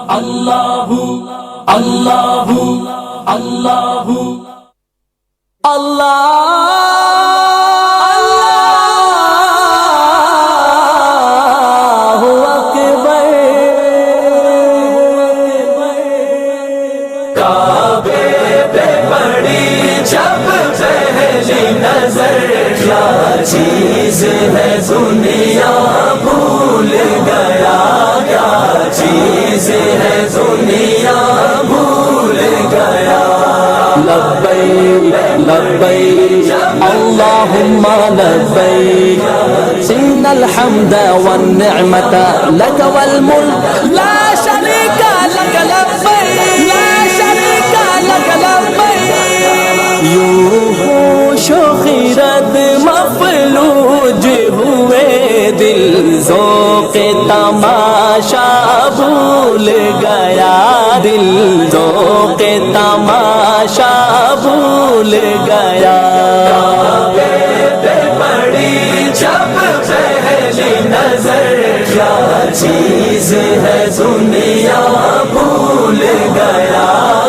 Allahu, Allahu, Allahu, Allahu Akbar. काबे पे पड़ी जब पहली नजर, क्या चीज है दुनिया भूल गया, क्या चीज है दुनिया भूल गया। लब्बैक लब्बैक अल्लाहुम्मा लब्बैक इन्नल हम्दा वन निअमता लक वल मुल्क ला शरीका लक लब्बैक ला शरीका लक लब्बैक। यूं होशो खिरद मफलूज हुए दिल ज़ौक़े तमाशा भूल गया, दिल ज़ौक़े तमाशा भूल गया। काबे पे पड़ी जब पहली नजर, क्या चीज है दुनिया भूल गया,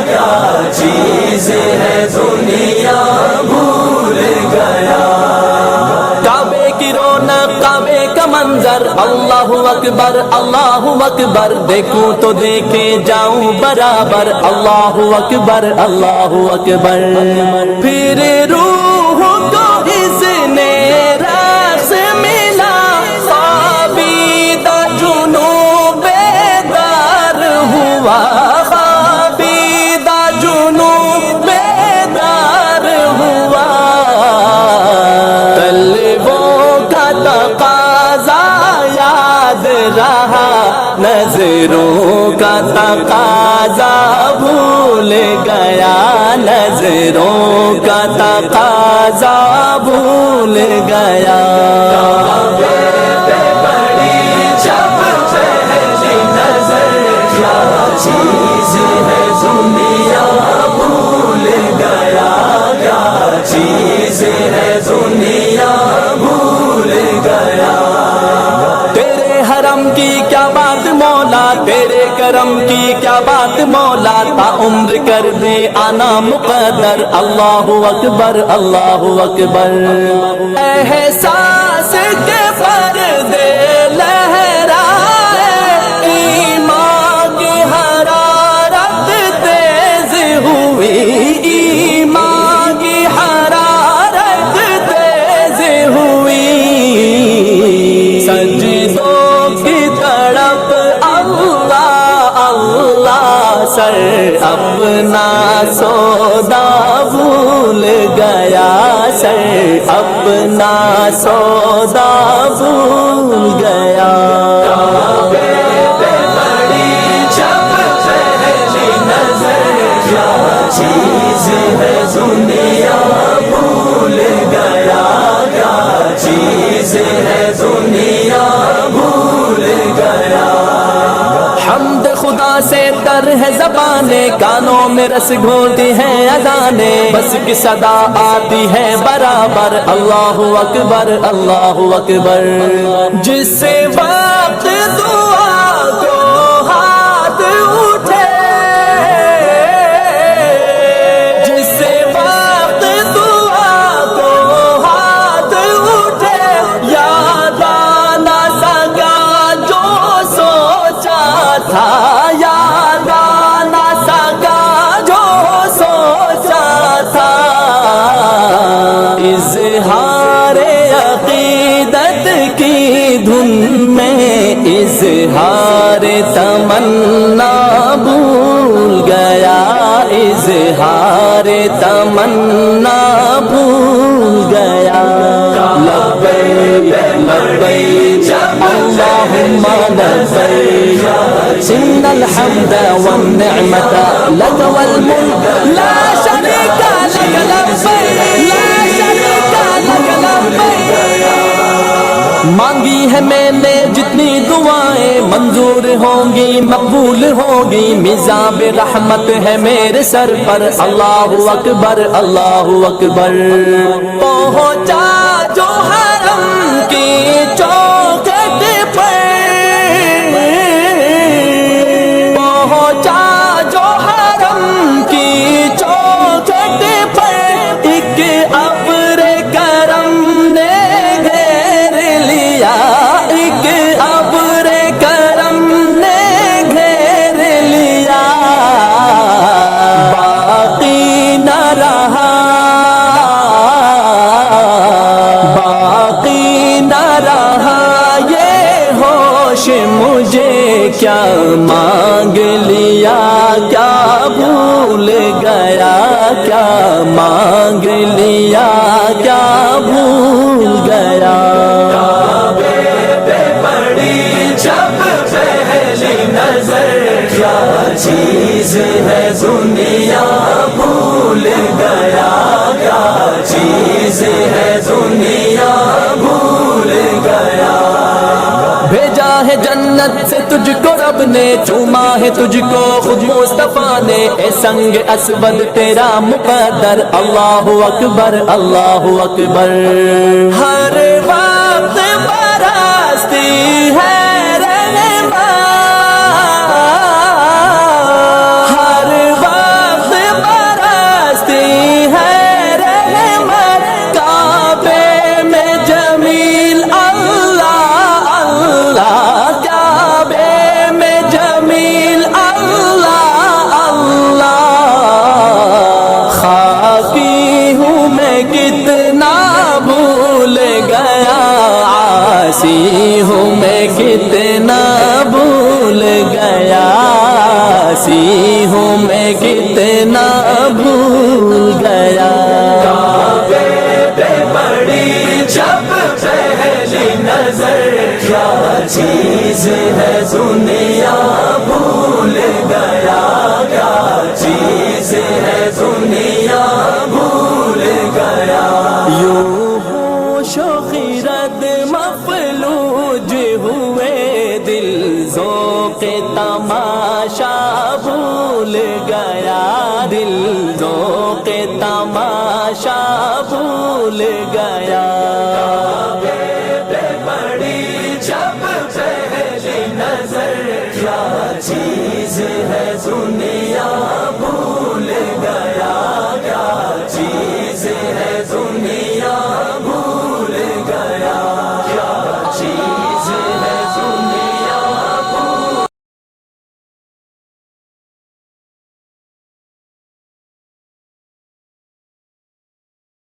क्या चीज है दुनिया भूल गया। काबे की रौनक काबे का मंजर, अल्लाहु अकबर अल्लाहु अकबर। देखूं तो देखे जाऊं बराबर, अल्लाहु अकबर अल्लाहु अकबर। फिर रूह को इसने रस मिला, ख्वाबीदा जुनून बेदार हुआ, ख्वाबीदा जुनून बेदार हुआ। तलबों का तकाज़ा याद रहा, नजरों का तकाज़ा भूल गया, नजरों का तकाज़ा भूल गया। काबे पे पड़ी जब पहली नजर, क्या चीज है दुनिया भूल गया, क्या चीज है दुनिया भूल गया। तेरे हरम की क्या बात मौला, तेरे करम की क्या बात मौला। ता उम्र कर दे आना मुक़द्दर, अल्लाहु अकबर अल्लाहु अकबर। एहसास के पर्दे लहराए, ईमान की हरारत तेज हुई, ईमान की हरारत तेज हुई। सजदों की तड़प अल्लाह अल्लाह, सर अपना सौदा भूल गया, सर अपना सौदा भूल गया। काबे पे पड़ी जब पहली नजर, क्या चीज है दुनिया भूल गया, क्या चीज है दुनिया भूल गया। हम्द खुदा से तर है ज़बाने, कानों में रस घोलती है अज़ाने, बस की सदा आती है बराबर, अल्लाहु अकबर अल्लाहु अकबर। जिससे वक्त दुआ को हाथ उठे, जिससे वक्त दुआ को हाथ उठे, याद आना सका जो सोचा था, याद आना सका जो सोचा था। इज़हारे अक़ीदत की धुन में इज़हारे तमन्ना भूल गया, इज़हारे तमन्ना भूल गया। लब्बैक लब्बैक अल्लाहुम्मा लब्बैक इन्नल हम्दा वन निअमता लक वल मुल्क ला शरीका लक लब्बैक ला शरीका लक लब्बैक। मांगी है मैंने जितनी दुआएं, मंजूर होंगी मकबूल होगी, मिज़ाब रहमत है मेरे सर पर, अल्लाहु अकबर अल्लाहु अकबर। पहुँचा जो हरम की चौखट पर, مانگ لیا کیا بھول گیا کیا مانگ لیا کیا بھول گیا کعبے پہ پڑی جب پہلی نظر کیا چیز ہے دنیا بھول گیا کیا چیز ہے دنیا بھول گیا بھیجا ہے جنت سے تجھ کو رب نے چوما ہے تجھ کو خود مصطفیٰ نے اے سنگ اسود تیرا مقدر اللہ اکبر اللہ اکبر ہر وقت برستی ہے رحمت ہر وقت برستی ہے رحمت کعبے میں جمیل اللہ اللہ کعبے میں جمیل اللہ اللہ خاکی ہوں میں کتنا بھول گیا عاصی ہوں میں کتنا بھول گیا عاصی ہوں میں کتنا بھول گیا کعبے پہ پڑی جب پہلی نظر کیا چیز ہے دنیا بھول گیا کیا چیز ہے دنیا بھول گیا یوں ہوش و خرد مفلوج ہوئے دل ذوق تماشا بھول گیا دل ذوق تماشا بھول گیا